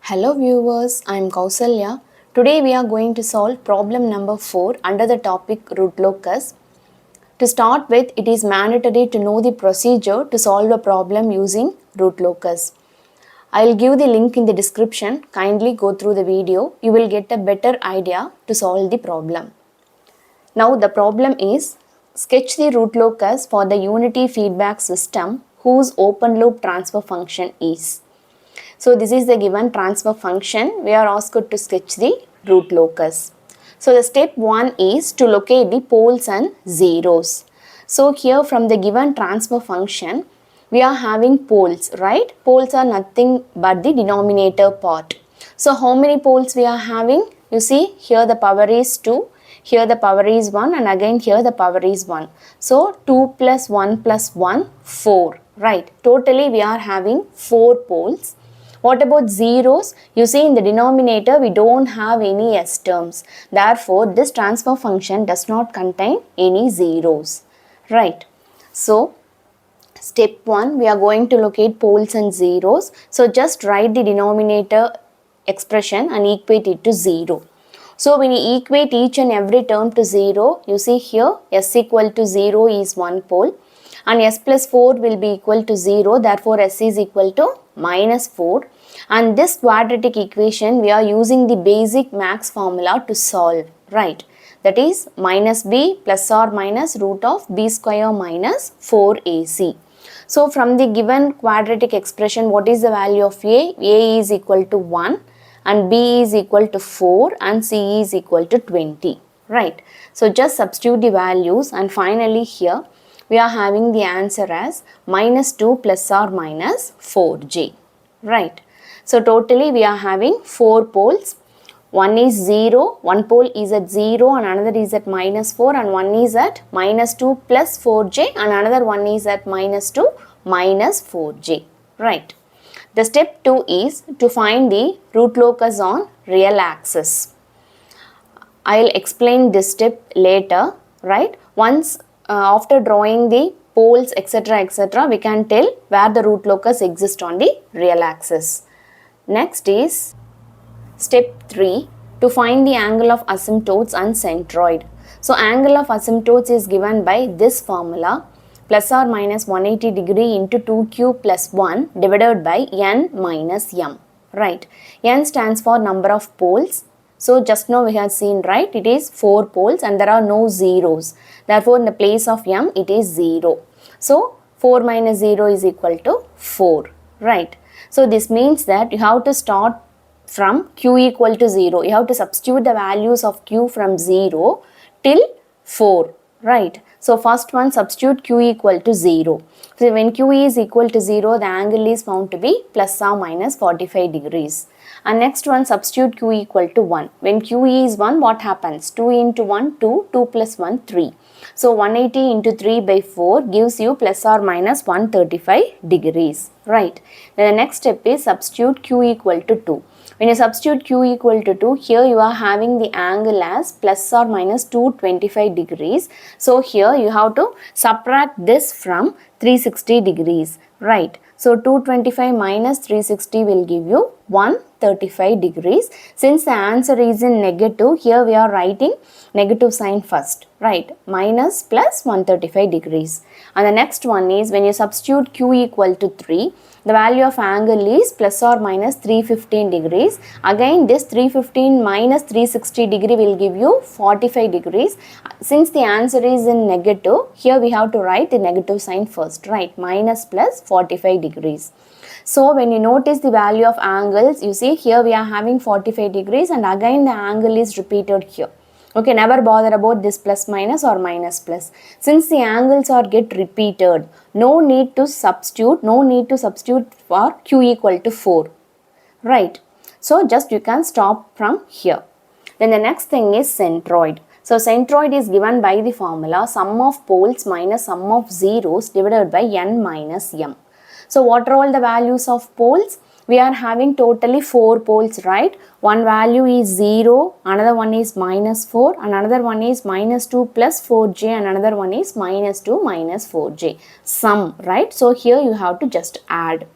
Hello viewers, I am Kausalya. Today we are going to solve problem number 4 under the topic root locus. To start with, it is mandatory to know the procedure to solve a problem using root locus. I will give the link in the description. Kindly go through the video. You will get a better idea to solve the problem. Now the problem is sketch the root locus for the unity feedback system whose open loop transfer function is. So this is the given transfer function. We are asked to sketch the root locus. So the step 1 is to locate the poles and zeros. So here from the given transfer function, we are having poles, right? Poles are nothing but the denominator part. So how many poles we are having? You see here the power is 2. Here the power is 1 and again here the power is 1. So 2 plus 1 plus 1, 4, right? Totally we are having 4 poles. What about zeros? You see in the denominator we don't have any s terms. Therefore, this transfer function does not contain any zeros. Right. So, step 1 we are going to locate poles and zeros. So, just write the denominator expression and equate it to 0. So, when you equate each and every term to 0, you see here s equal to 0 is 1 pole and s plus 4 will be equal to 0. Therefore, s is equal to minus 4. And this quadratic equation we are using the basic max formula to solve, right? That is minus b plus or minus root of b square minus 4ac. So from the given quadratic expression, what is the value of a? A is equal to 1 and b is equal to 4 and c is equal to 20, right? So just substitute the values and finally here we are having the answer as minus 2 plus or minus 4j, right? So totally we are having 4 poles. One is 0, one pole is at 0 and another is at minus 4 and one is at minus 2 plus 4j and another one is at minus 2 minus 4j, right? The step 2 is to find the root locus on real axis. I will explain this step later, right? Once after drawing the poles etc., we can tell where the root locus exists on the real axis. Next is step 3 to find the angle of asymptotes and centroid. So angle of asymptotes is given by this formula, plus or minus 180 degree into 2q plus 1 divided by n minus m, right? N stands for number of poles. So just now we have seen, right, it is 4 poles and there are no zeros. Therefore in the place of m it is 0. So 4 minus 0 is equal to 4, right? So this means that you have to start from q equal to 0. You have to substitute the values of q from 0 till 4, right? So first one, substitute q equal to 0. So when q is equal to 0, the angle is found to be plus or minus 45 degrees. And next one, substitute q equal to 1. When q is 1, what happens? 2 into 1, 2, 2 plus 1, 3. So 180 into 3 by 4 gives you plus or minus 135 degrees, right? Then the next step is substitute q equal to 2. When you substitute q equal to 2, here you are having the angle as plus or minus 225 degrees. So here you have to subtract this from 360 degrees, right? So 225 minus 360 will give you 135 degrees. Since the answer is in negative, here we are writing negative sign first, right? Minus plus 135 degrees. And the next one is when you substitute q equal to 3, the value of angle is plus or minus 315 degrees. Again this 315 minus 360 degree will give you 45 degrees. Since the answer is in negative, here we have to write the negative sign first, right? Minus plus 45 degrees. So when you notice the value of angles, you see here we are having 45 degrees and again the angle is repeated here. Okay, never bother about this plus minus or minus plus. Since the angles are get repeated, no need to substitute for q equal to 4, right? So just you can stop from here. Then the next thing is centroid. So centroid is given by the formula sum of poles minus sum of zeros divided by n minus m. So what are all the values of poles? We are having totally 4 poles, right? One value is 0, another one is minus 4, and another one is minus 2 plus 4j, and another one is minus 2 minus 4j. Sum, right? So here you have to just add.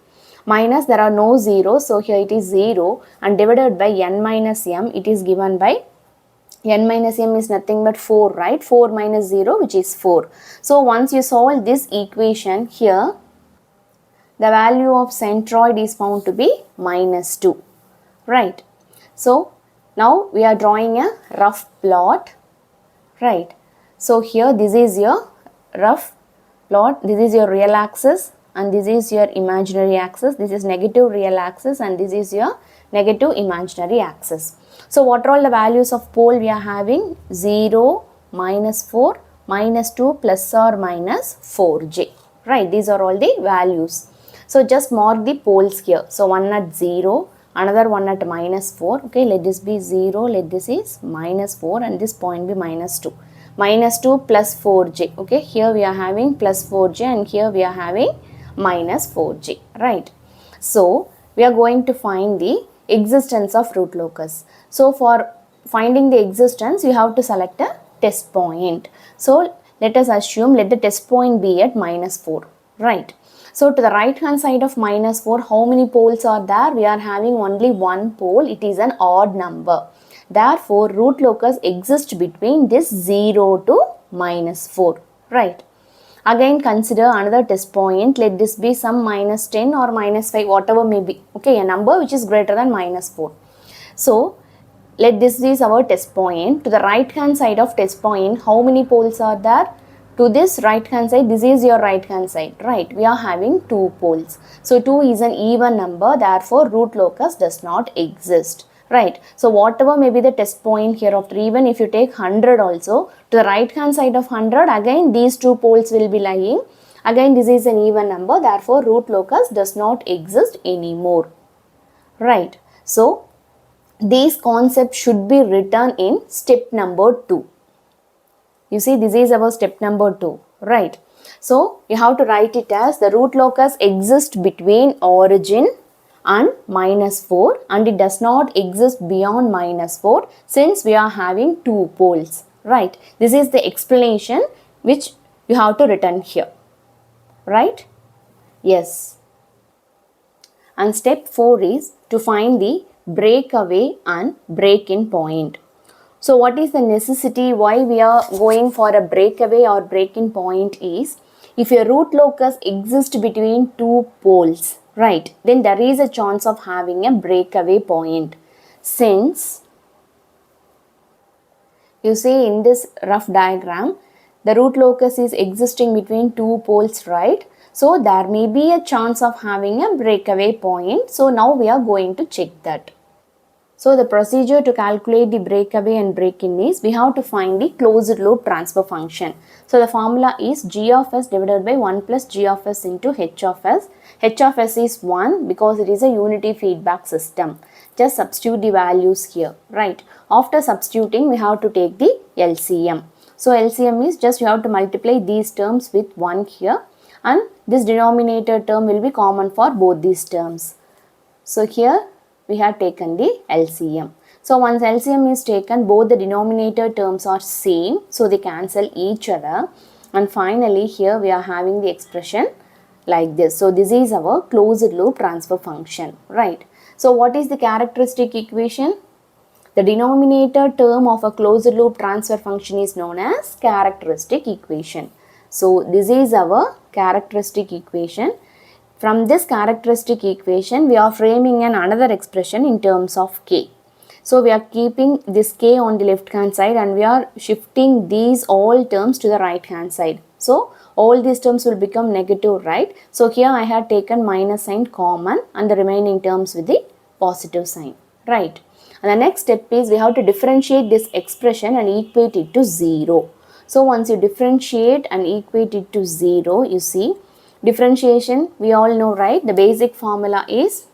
minus, there are no zeros, so here it is 0, and divided by n minus m, it is given by n minus m is nothing but 4, right? 4 minus 0, which is 4. So once you solve this equation here, the value of centroid is found to be minus 2, right? So now we are drawing a rough plot, right? So here this is your rough plot, this is your real axis and this is your imaginary axis, this is negative real axis and this is your negative imaginary axis. So what are all the values of pole we are having? 0, minus 4, minus 2, plus or minus 4j, right? These are all the values. So just mark the poles here. So one at 0, another one at minus 4, okay, let this be 0, let this is minus 4 and this point be minus 2. Minus 2 plus 4j, okay, here we are having plus 4j and here we are having minus 4j, right? So we are going to find the existence of root locus. So for finding the existence, you have to select a test point. So let us assume, let the test point be at minus 4, right? So to the right hand side of minus 4, how many poles are there? We are having only one pole. It is an odd number. Therefore, root locus exists between this 0 to minus 4, right? Again, consider another test point. Let this be some minus 10 or minus 5, whatever may be. Okay, a number which is greater than minus 4. So, let this is our test point. To the right hand side of test point, how many poles are there? To this right hand side, this is your right hand side, right? We are having 2 poles. So, 2 is an even number. Therefore, root locus does not exist. Right. So whatever may be the test point here of 3, even if you take 100 also, to the right hand side of 100, again these 2 poles will be lying. Again this is an even number, therefore root locus does not exist anymore. Right. So these concepts should be written in step number 2. You see, this is our step number 2. Right. So you have to write it as the root locus exists between origin and minus 4 and it does not exist beyond minus 4 since we are having 2 poles, right? This is the explanation which you have to written here, right? Yes. And step 4 is to find the breakaway and break-in point. So what is the necessity why we are going for a breakaway or break-in point is, if your root locus exists between 2 poles, right, then there is a chance of having a breakaway point. Since you see in this rough diagram, the root locus is existing between 2 poles, right? So there may be a chance of having a breakaway point. So now we are going to check that. So the procedure to calculate the breakaway and break-in is, we have to find the closed loop transfer function. So the formula is g of s divided by 1 plus g of s into h of s. H of s is 1 because it is a unity feedback system. Just substitute the values here, right? After substituting, we have to take the LCM. So LCM is just you have to multiply these terms with 1 here and this denominator term will be common for both these terms. So here we have taken the LCM. So once LCM is taken, both the denominator terms are same, so they cancel each other. And finally here we are having the expression like this. So this is our closed loop transfer function, right? So what is the characteristic equation? The denominator term of a closed loop transfer function is known as characteristic equation. So this is our characteristic equation. From this characteristic equation, we are framing another expression in terms of k. So we are keeping this k on the left hand side and we are shifting these all terms to the right hand side. So all these terms will become negative, right? So here I have taken minus sign common and the remaining terms with the positive sign, right? And the next step is we have to differentiate this expression and equate it to 0. So once you differentiate and equate it to 0, you see, differentiation we all know, right? The basic formula is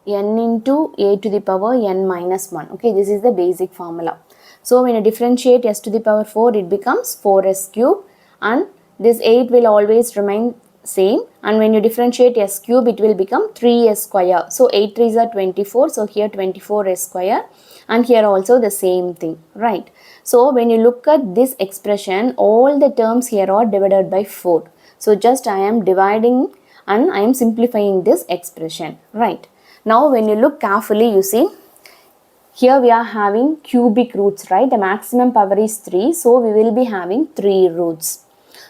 n into a to the power n minus 1. Okay, this is the basic formula. So when you differentiate s to the power 4, it becomes 4s cube and this 8 will always remain same, and when you differentiate s cube, it will become 3s square. So 8 3s are 24, so here 24s square and here also the same thing, right? So when you look at this expression, all the terms here are divided by 4. So just I am dividing and I am simplifying this expression, right? Now when you look carefully, you see here we are having cubic roots, right? The maximum power is 3, so we will be having 3 roots.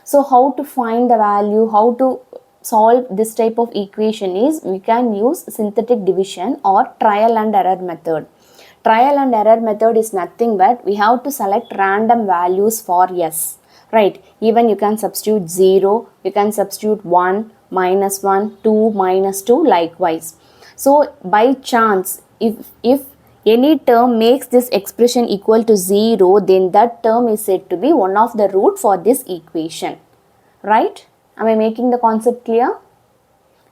So how to find the value, how to solve this type of equation is we can use synthetic division or trial and error method. Trial and error method is nothing but we have to select random values for s, right? Even you can substitute 0, you can substitute 1, -1, 2, -2 likewise. So by chance, if any term makes this expression equal to 0, then that term is said to be one of the root for this equation, right? Am I making the concept clear?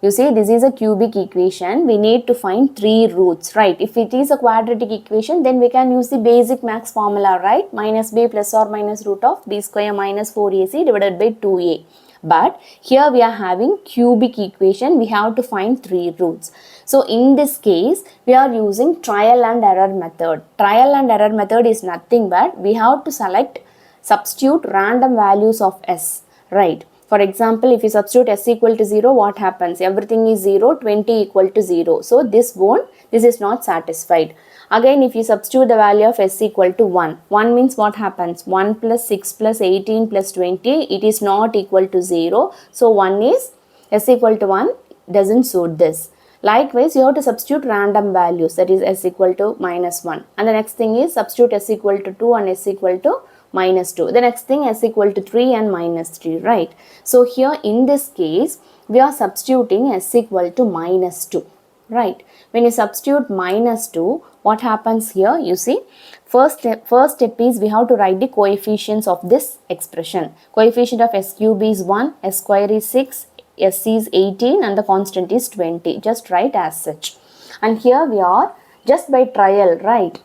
You see, this is a cubic equation. We need to find 3 roots, right? If it is a quadratic equation, then we can use the basic max formula, right? Minus b plus or minus root of b square minus 4ac divided by 2a. But here we are having cubic equation. We have to find 3 roots. So in this case, we are using trial and error method. Trial and error method is nothing but we have to substitute random values of s, right? For example, if you substitute s equal to 0, what happens? Everything is 0, 20 equal to 0. So this is not satisfied. Again, if you substitute the value of s equal to 1, 1 means what happens? 1 plus 6 plus 18 plus 20, it is not equal to 0. So 1 is s equal to 1 doesn't suit this. Likewise, you have to substitute random values, that is s equal to -1. And the next thing is substitute s equal to 2 and s equal to -2. The next thing s equal to 3 and -3, right? So here in this case, we are substituting s equal to -2, right? When you substitute -2, what happens here? You see, first step is we have to write the coefficients of this expression. Coefficient of s cube is 1, s square is 6, s is 18 and the constant is 20. Just write as such. And here we are just by trial, right?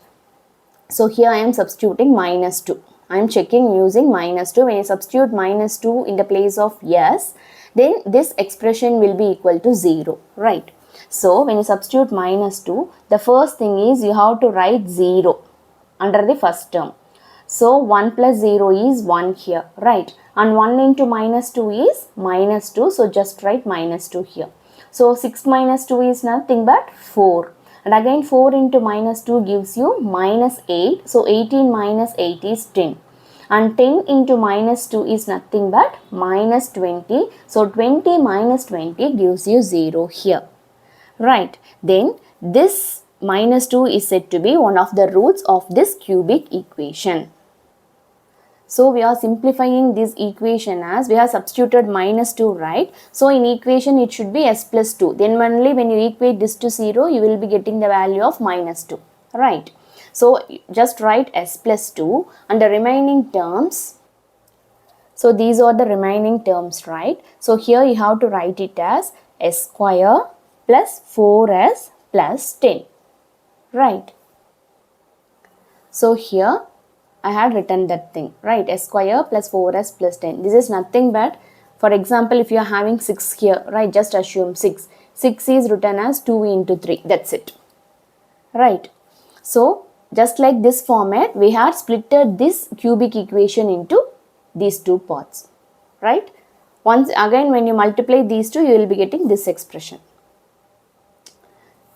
So here I am substituting -2. I am checking using -2. When you substitute -2 in the place of s, then this expression will be equal to 0, right? So when you substitute -2, the first thing is you have to write 0 under the first term. So 1 plus 0 is 1 here, right? And 1 into -2 is -2. So just write -2 here. So 6 minus 2 is nothing but 4. And again 4 into -2 gives you -8. So 18 minus 8 is 10. And 10 into -2 is nothing but -20. So 20 minus 20 gives you 0 here. Right. Then this -2 is said to be one of the roots of this cubic equation. So we are simplifying this equation as we have substituted -2, right? So in equation it should be s plus 2. Then only when you equate this to 0, you will be getting the value of -2, right? So just write s plus 2 and the remaining terms. So these are the remaining terms, right? So here you have to write it as s square plus 4s plus 10, right? So here I had written that thing, right? S square plus 4s plus 10. This is nothing but, for example, if you are having 6 here, right? Just assume 6. 6 is written as 2 into 3. That's it, right? So just like this format, we had splitted this cubic equation into these two parts, right? Once again, when you multiply these two, you will be getting this expression.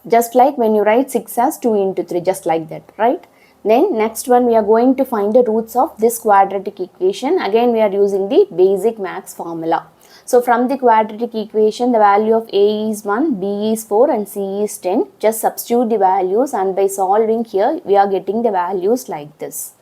Just like when you write 6 as 2 into 3, just like that, right? Then next one, we are going to find the roots of this quadratic equation. Again, we are using the basic max formula. So from the quadratic equation, the value of a is 1, b is 4 and c is 10. Just substitute the values and by solving here, we are getting the values like this,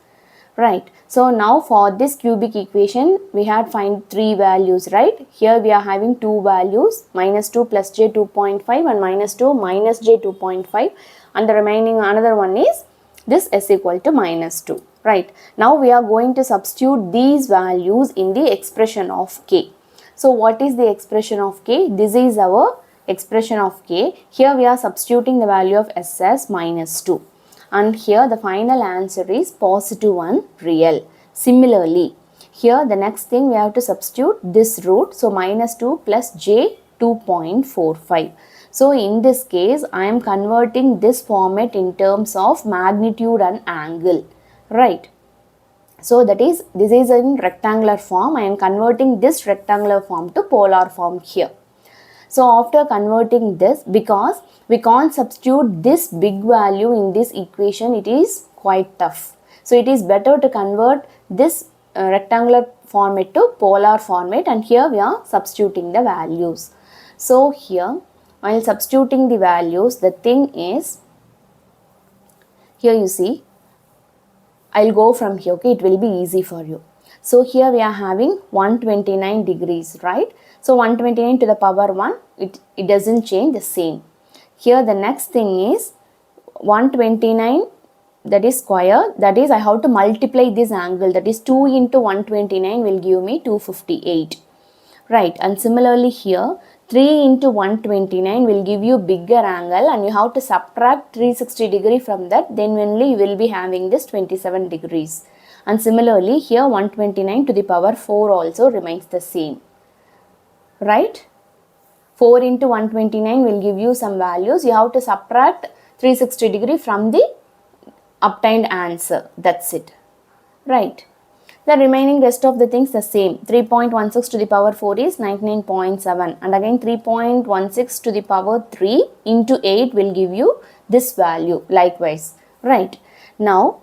right? So now for this cubic equation, we had find 3 values, right? Here we are having 2 values, -2 plus j 2.5 and -2 minus j 2.5, and the remaining another one is this s equal to -2, right? Now we are going to substitute these values in the expression of k. So what is the expression of k? This is our expression of k. Here we are substituting the value of s as -2. And here the final answer is +1 real. Similarly, here the next thing we have to substitute this root. So -2 plus j 2.45. So in this case, I am converting this format in terms of magnitude and angle, right? So that is, this is in rectangular form. I am converting this rectangular form to polar form here. So after converting this, because we can't substitute this big value in this equation, it is quite tough. So it is better to convert this rectangular format to polar format, and here we are substituting the values. So here, while substituting the values, the thing is, here you see, I'll go from here, okay, it will be easy for you. So here we are having 129 degrees, right? So 129 to the power 1, it doesn't change, the same. Here the next thing is 129, that is square, that is I have to multiply this angle, that is 2 into 129 will give me 258, right? And similarly here 3 into 129 will give you bigger angle, and you have to subtract 360 degree from that, then only you will be having this 27 degrees. And similarly here 129 to the power 4 also remains the same, right? 4 into 129 will give you some values, you have to subtract 360 degree from the obtained answer, that's it, right? The remaining rest of the things the same. 3.16 to the power 4 is 99.7, and again 3.16 to the power 3 into 8 will give you this value likewise, right? Now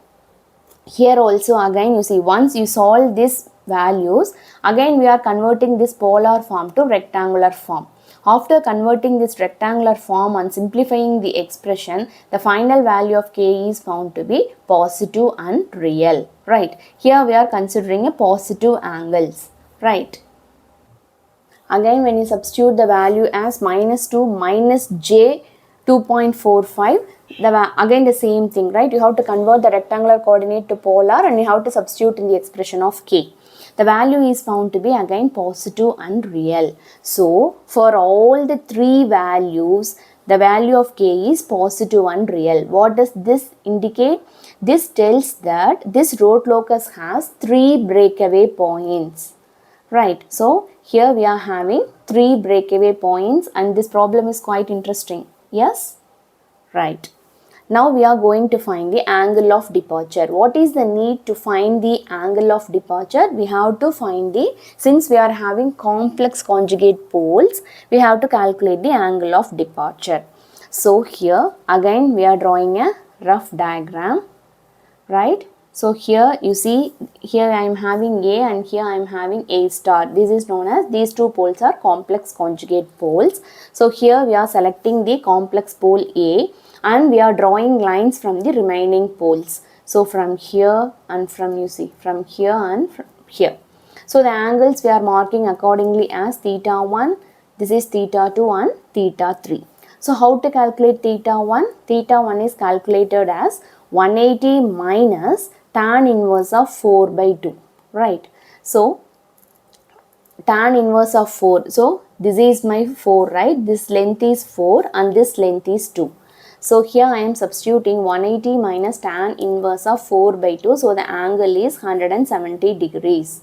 here also again you see, once you solve these values, again we are converting this polar form to rectangular form. After converting this rectangular form and simplifying the expression, the final value of k is found to be positive and real, right? Here we are considering a positive angles, right? Again when you substitute the value as -2 minus j 2.45, again the same thing, right? You have to convert the rectangular coordinate to polar, and you have to substitute in the expression of k. The value is found to be again positive and real. So for all the three values, the value of k is positive and real. What does this indicate? This tells that this root locus has 3 breakaway points, right? So here we are having 3 breakaway points, and this problem is quite interesting. Yes, right. Now we are going to find the angle of departure. What is the need to find the angle of departure? We have to find the, since we are having complex conjugate poles, we have to calculate the angle of departure. So here again we are drawing a rough diagram, right? So here you see, here I am having A and here I am having A star. This is known as, these two poles are complex conjugate poles. So here we are selecting the complex pole A, and we are drawing lines from the remaining poles. So from here and from, you see, from here and from here. So the angles we are marking accordingly as theta 1, this is theta 2 and theta 3. So how to calculate theta 1? Theta 1 is calculated as 180 minus tan inverse of 4 by 2, right? So tan inverse of 4, so this is my 4, right? This length is 4 and this length is 2. So here I am substituting 180 minus tan inverse of 4 by 2. So the angle is 170 degrees,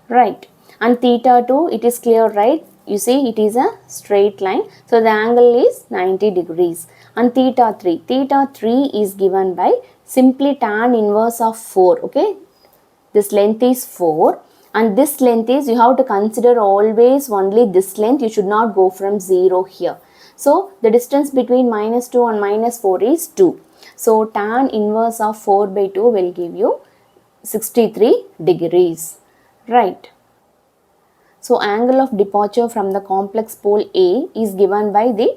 right? And theta 2, it is clear, right? You see it is a straight line. So the angle is 90 degrees. And theta 3 is given by simply tan inverse of 4, okay? This length is 4 and this length is, you have to consider always only this length. You should not go from 0 here. So the distance between -2 and -4 is 2. So tan inverse of 4 by 2 will give you 63 degrees, right? So angle of departure from the complex pole A is given by the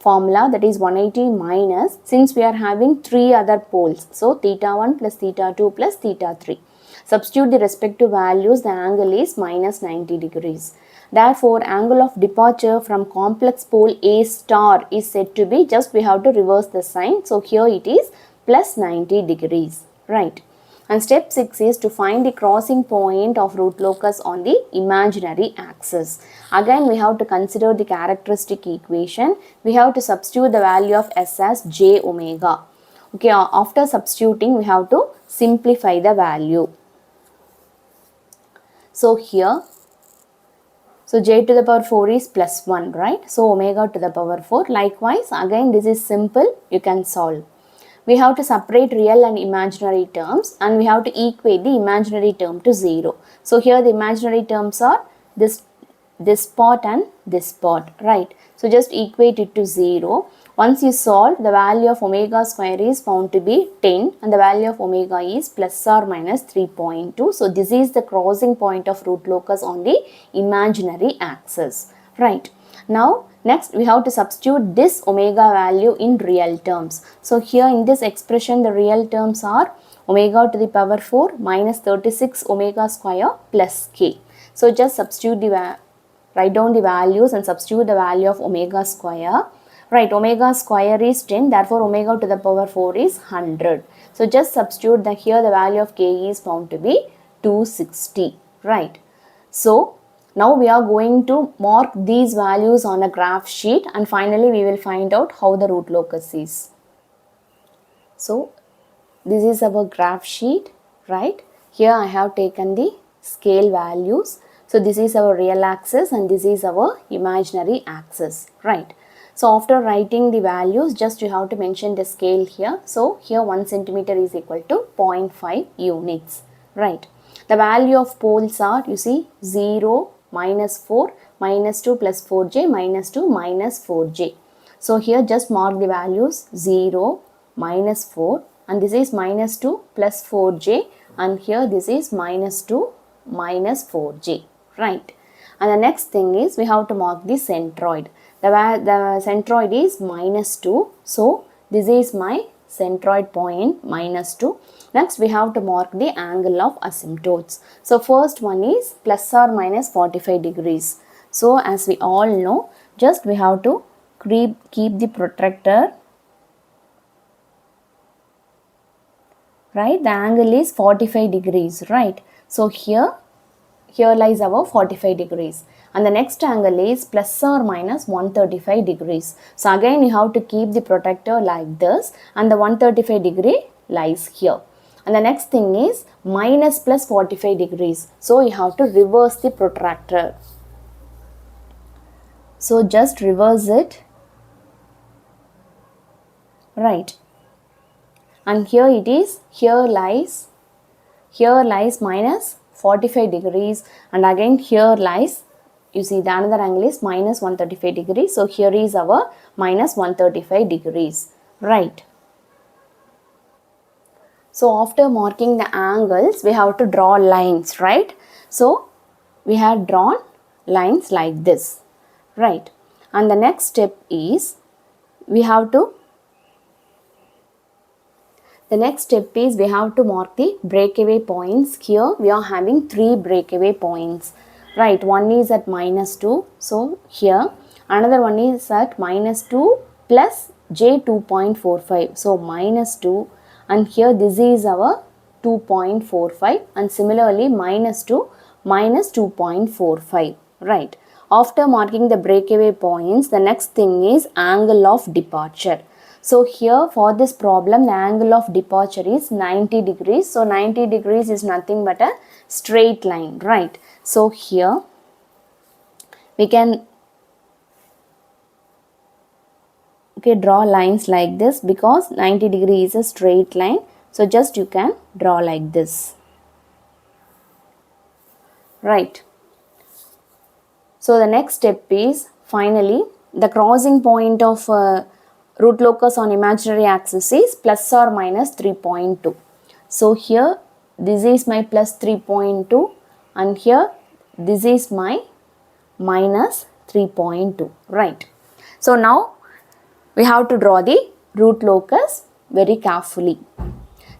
formula, that is 180 minus, since we are having 3 other poles, so theta 1 plus theta 2 plus theta 3. Substitute the respective values, the angle is -90 degrees. Therefore, angle of departure from complex pole A star is said to be, just we have to reverse the sign. So here it is plus 90 degrees, right? And step 6 is to find the crossing point of root locus on the imaginary axis. Again, we have to consider the characteristic equation. We have to substitute the value of S as j omega. Okay, after substituting, we have to simplify the value. So here, so j to the power 4 is plus 1, right? So omega to the power 4. Likewise, again this is simple, you can solve. We have to separate real and imaginary terms, and we have to equate the imaginary term to 0. So here the imaginary terms are this this part and this part, right? So just equate it to 0. Once you solve, the value of omega square is found to be 10 and the value of omega is plus or minus 3.2. So this is the crossing point of root locus on the imaginary axis, right? Now next we have to substitute this omega value in real terms. So here in this expression the real terms are omega to the power 4 minus 36 omega square plus k. So just substitute write down the values and substitute the value of omega square. Right, omega square is 10, therefore omega to the power 4 is 100. So just substitute here the value of k is found to be 260, right? So now we are going to mark these values on a graph sheet and finally we will find out how the root locus is. So this is our graph sheet, right? Here I have taken the scale values. So this is our real axis and this is our imaginary axis, right? So after writing the values, just you have to mention the scale here. So here 1 centimeter is equal to 0.5 units, right? The value of poles are, you see, 0, minus 4, minus 2 plus 4j, minus 2, minus 4j. So here just mark the values 0, minus 4 and this is minus 2 plus 4j and here this is minus 2, minus 4j, right? And the next thing is we have to mark the centroid. The centroid is minus 2. So this is my centroid point minus 2. Next we have to mark the angle of asymptotes. So first one is plus or minus 45 degrees. So as we all know, just we have to keep the protractor, right? The angle is 45 degrees, right? So here lies our 45 degrees. And the next angle is plus or minus 135 degrees. So again you have to keep the protractor like this and the 135 degree lies here. And the next thing is minus plus 45 degrees. So you have to reverse the protractor. So just reverse it, right? And here it is, here lies minus 45 degrees and again here lies, you see the another angle is minus 135 degrees. So here is our minus 135 degrees, right? So after marking the angles, we have to draw lines, right? So we have drawn lines like this, right? And the next step is we have to mark the breakaway points. Here we are having 3 breakaway points, right? One is at minus 2. So here another one is at minus 2 plus j 2.45. So minus 2 and here this is our 2.45 and similarly minus 2 minus 2.45, right? After marking the breakaway points, the next thing is angle of departure. So here for this problem, the angle of departure is 90 degrees. So 90 degrees is nothing but a straight line, right? So here we can draw lines like this because 90 degrees is a straight line. So just you can draw like this, right? So the next step is finally the crossing point of root locus on imaginary axis is plus or minus 3.2. So here this is my plus 3.2 and here this is my minus 3.2, right? So now we have to draw the root locus very carefully.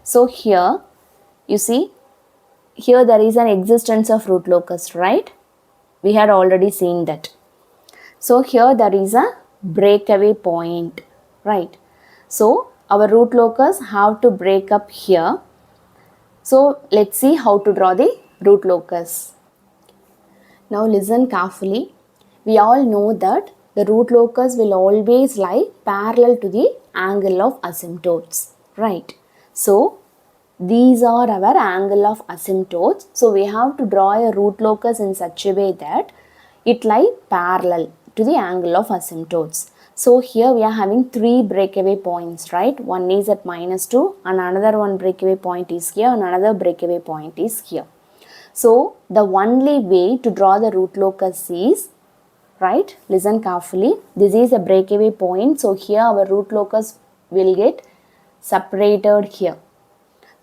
So here you see, here there is an existence of root locus, right? We had already seen that. So here there is a breakaway point, right? So our root locus have to break up here. So let's see how to draw the root locus. Now listen carefully. We all know that the root locus will always lie parallel to the angle of asymptotes, right? So these are our angle of asymptotes. So we have to draw a root locus in such a way that it lie parallel to the angle of asymptotes. So here we are having 3 breakaway points, right? One is at minus 2 and another one breakaway point is here and another breakaway point is here. So the only way to draw the root locus is, right, listen carefully, this is a breakaway point, so here our root locus will get separated here.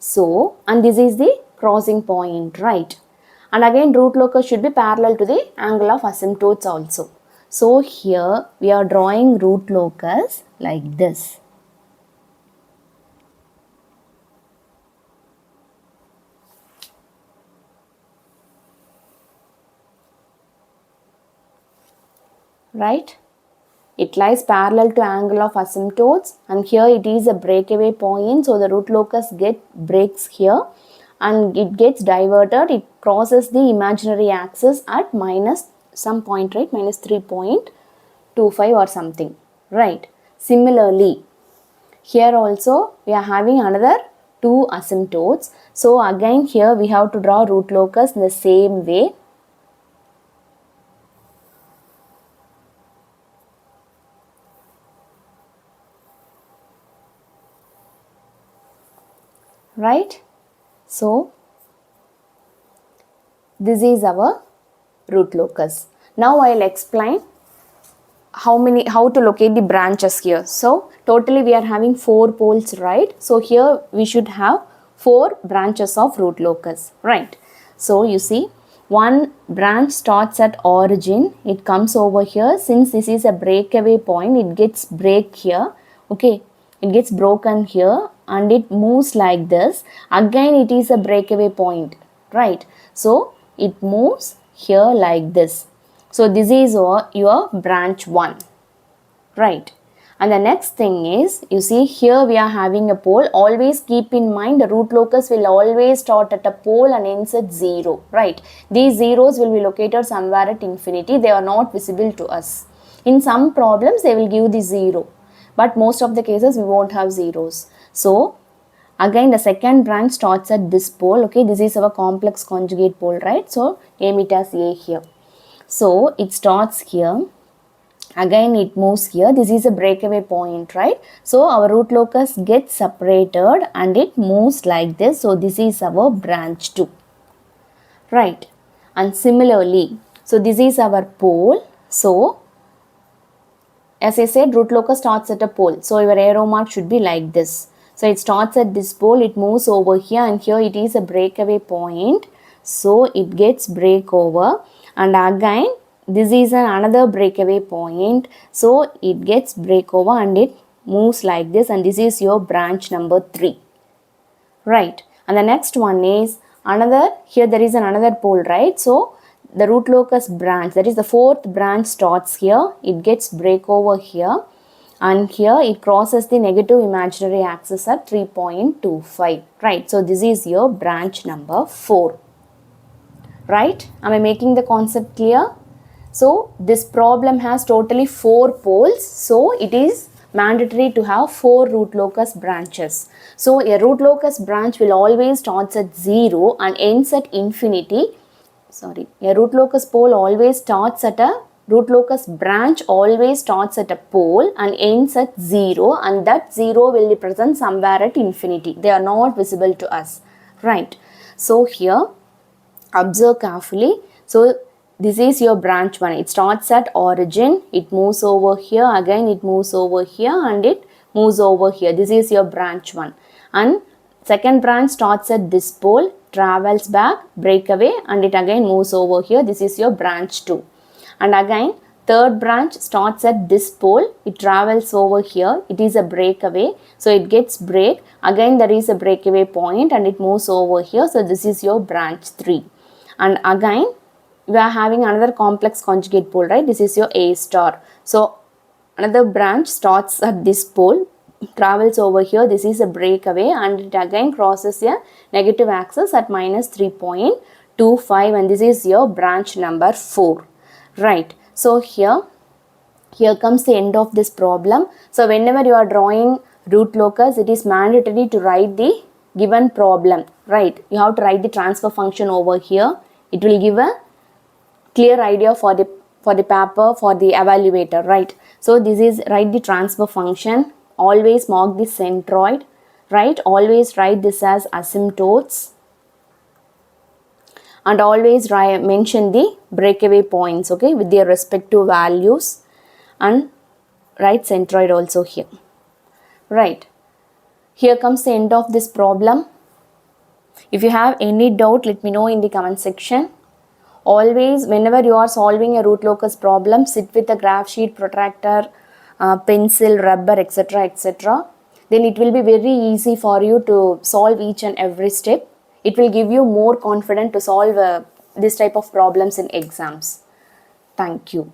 So, and this is the crossing point, right? And again root locus should be parallel to the angle of asymptotes also. So here we are drawing root locus like this. Right? It lies parallel to angle of asymptotes, and here it is a breakaway point, so the root locus breaks here and it gets diverted, it crosses the imaginary axis at minus some point, right, minus 3.25 or something, right? Similarly, here also we are having another two asymptotes, so again here we have to draw root locus in the same way. Right? So this is our root locus. Now I'll explain how to locate the branches here. So totally we are having 4 poles, right? So here we should have 4 branches of root locus, right? So you see, one branch starts at origin, it comes over here. Since this is a breakaway point, it gets break here, okay, it gets broken here and it moves like this. Again it is a breakaway point, right? So it moves here like this. So this is your branch 1, right? And the next thing is, you see here we are having a pole. Always keep in mind the root locus will always start at a pole and ends at 0, right? These zeros will be located somewhere at infinity. They are not visible to us. In some problems they will give the 0, but most of the cases we won't have zeros. So again the second branch starts at this pole, okay, this is our complex conjugate pole, right? So name it as A here. So it starts here, again it moves here, this is a breakaway point, right? So our root locus gets separated and it moves like this. So this is our branch 2, right? And similarly, so this is our pole. So as I said, root locus starts at a pole, so your arrow mark should be like this. So it starts at this pole, it moves over here, and here it is a breakaway point, so it gets break over, and again this is another breakaway point, so it gets break over and it moves like this, and this is your branch number 3, right? And the next one is another, here there is another pole, right? So the root locus branch, that is the 4th branch, starts here, it gets break over here, and here it crosses the negative imaginary axis at 3.25, right? So this is your branch number 4, right? Am I making the concept clear? So this problem has totally 4 poles, so it is mandatory to have 4 root locus branches. So a root locus branch will always starts at 0 and ends at infinity. A root locus pole always starts at a root locus branch always starts at a pole and ends at 0, and that 0 will be present somewhere at infinity. They are not visible to us, right? So here observe carefully. So this is your branch 1. It starts at origin, it moves over here, again it moves over here, and it moves over here. This is your branch 1. And second branch starts at this pole, travels back, breakaway, and it again moves over here. This is your branch 2. And again third branch starts at this pole, it travels over here, it is a breakaway, so it gets break, again there is a breakaway point and it moves over here, so this is your branch 3. And again we are having another complex conjugate pole, right? This is your A star. So another branch starts at this pole, travels over here, this is a breakaway, and it again crosses a negative axis at minus 3.25, and this is your branch number 4, right? So here comes the end of this problem. So whenever you are drawing root locus, it is mandatory to write the given problem, right? You have to write the transfer function over here. It will give a clear idea for the paper, for the evaluator, right? So this is, write the transfer function, always mark the centroid, right? Always write this as asymptotes, and always mention the breakaway points, okay, with their respective values, and write centroid also here. Right, here comes the end of this problem. If you have any doubt, let me know in the comment section. Always, whenever you are solving a root locus problem, sit with a graph sheet, protractor, pencil, rubber, etc., etc. Then it will be very easy for you to solve each and every step. It will give you more confidence to solve this type of problems in exams. Thank you.